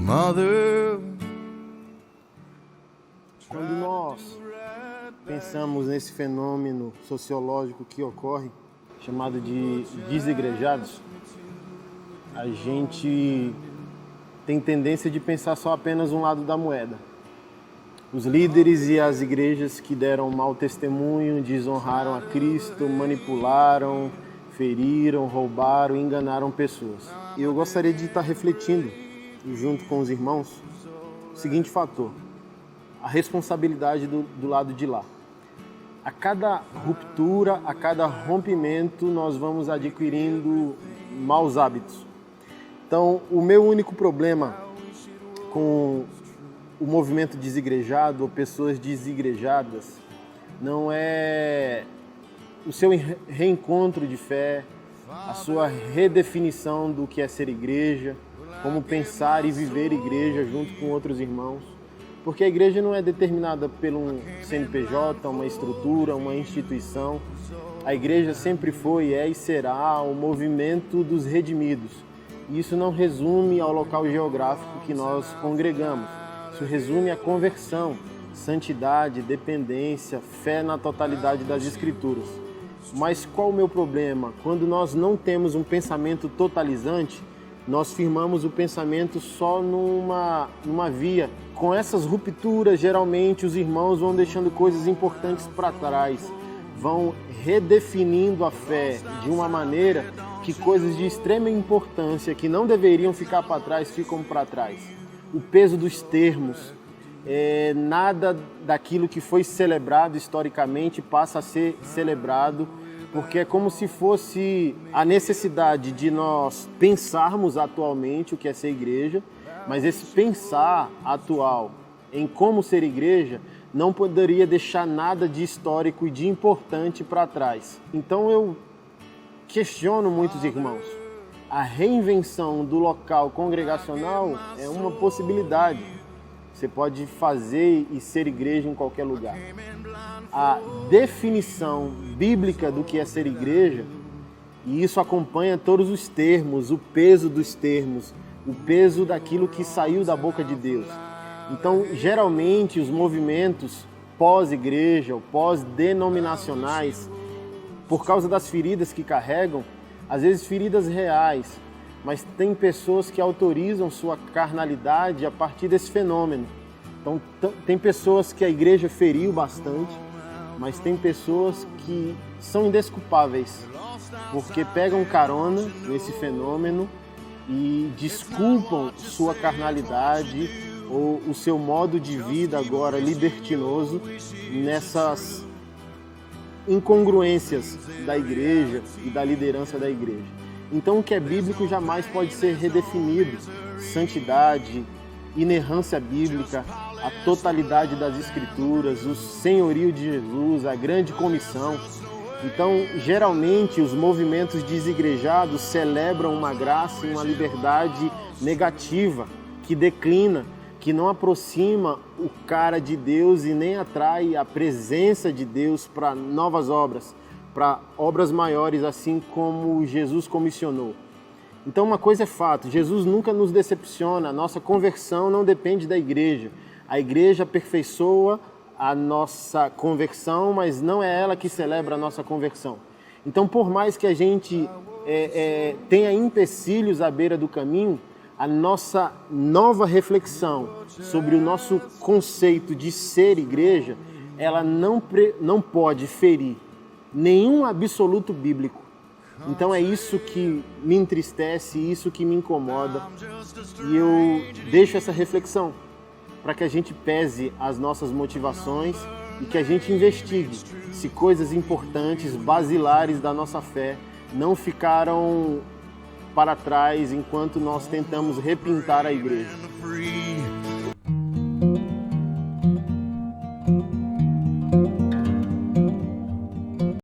mother. Quando nós pensamos nesse fenômeno sociológico que ocorre, chamado de desigrejados, a gente tem tendência de pensar só apenas um lado da moeda. Os líderes e as igrejas que deram mau testemunho, desonraram a Cristo, manipularam, feriram, roubaram e enganaram pessoas. E eu gostaria de estar refletindo, junto com os irmãos, o seguinte fator: a responsabilidade do lado de lá. A cada ruptura, a cada rompimento, nós vamos adquirindo maus hábitos. Então, o meu único problema com o movimento desigrejado ou pessoas desigrejadas não é o seu reencontro de fé, a sua redefinição do que é ser igreja, como pensar e viver igreja junto com outros irmãos. Porque a igreja não é determinada pelo CNPJ, uma estrutura, uma instituição. A igreja sempre foi, é e será o movimento dos redimidos. E isso não resume ao local geográfico que nós congregamos. Isso resume a conversão, santidade, dependência, fé na totalidade das Escrituras. Mas qual o meu problema? Quando nós não temos um pensamento totalizante, nós firmamos o pensamento só numa via. Com essas rupturas, geralmente os irmãos vão deixando coisas importantes para trás, vão redefinindo a fé de uma maneira que coisas de extrema importância, que não deveriam ficar para trás, ficam para trás. O peso dos termos, nada daquilo que foi celebrado historicamente passa a ser celebrado, porque é como se fosse a necessidade de nós pensarmos atualmente o que é ser igreja, mas esse pensar atual em como ser igreja não poderia deixar nada de histórico e de importante para trás. Então eu questiono muitos irmãos. A reinvenção do local congregacional é uma possibilidade. Você pode fazer e ser igreja em qualquer lugar. A definição bíblica do que é ser igreja, e isso acompanha todos os termos, o peso dos termos, o peso daquilo que saiu da boca de Deus. Então, geralmente, os movimentos pós-igreja ou pós-denominacionais, por causa das feridas que carregam, às vezes feridas reais, mas tem pessoas que autorizam sua carnalidade a partir desse fenômeno. Então, tem pessoas que a igreja feriu bastante, mas tem pessoas que são indesculpáveis, porque pegam carona nesse fenômeno e desculpam sua carnalidade ou o seu modo de vida agora libertinoso nessas incongruências da igreja e da liderança da igreja. Então o que é bíblico jamais pode ser redefinido. Santidade, inerrância bíblica, a totalidade das Escrituras, o senhorio de Jesus, a grande comissão. Então, geralmente, os movimentos desigrejados celebram uma graça e uma liberdade negativa, que declina, que não aproxima o cara de Deus e nem atrai a presença de Deus para novas obras, para obras maiores, assim como Jesus comissionou. Então, uma coisa é fato, Jesus nunca nos decepciona, a nossa conversão não depende da igreja. A igreja aperfeiçoa a nossa conversão, mas não é ela que celebra a nossa conversão. Então, por mais que a gente tenha empecilhos à beira do caminho, a nossa nova reflexão sobre o nosso conceito de ser igreja, ela não pode ferir nenhum absoluto bíblico. Então é isso que me entristece, isso que me incomoda, e eu deixo essa reflexão para que a gente pese as nossas motivações e que a gente investigue se coisas importantes, basilares da nossa fé não ficaram para trás enquanto nós tentamos repintar a igreja.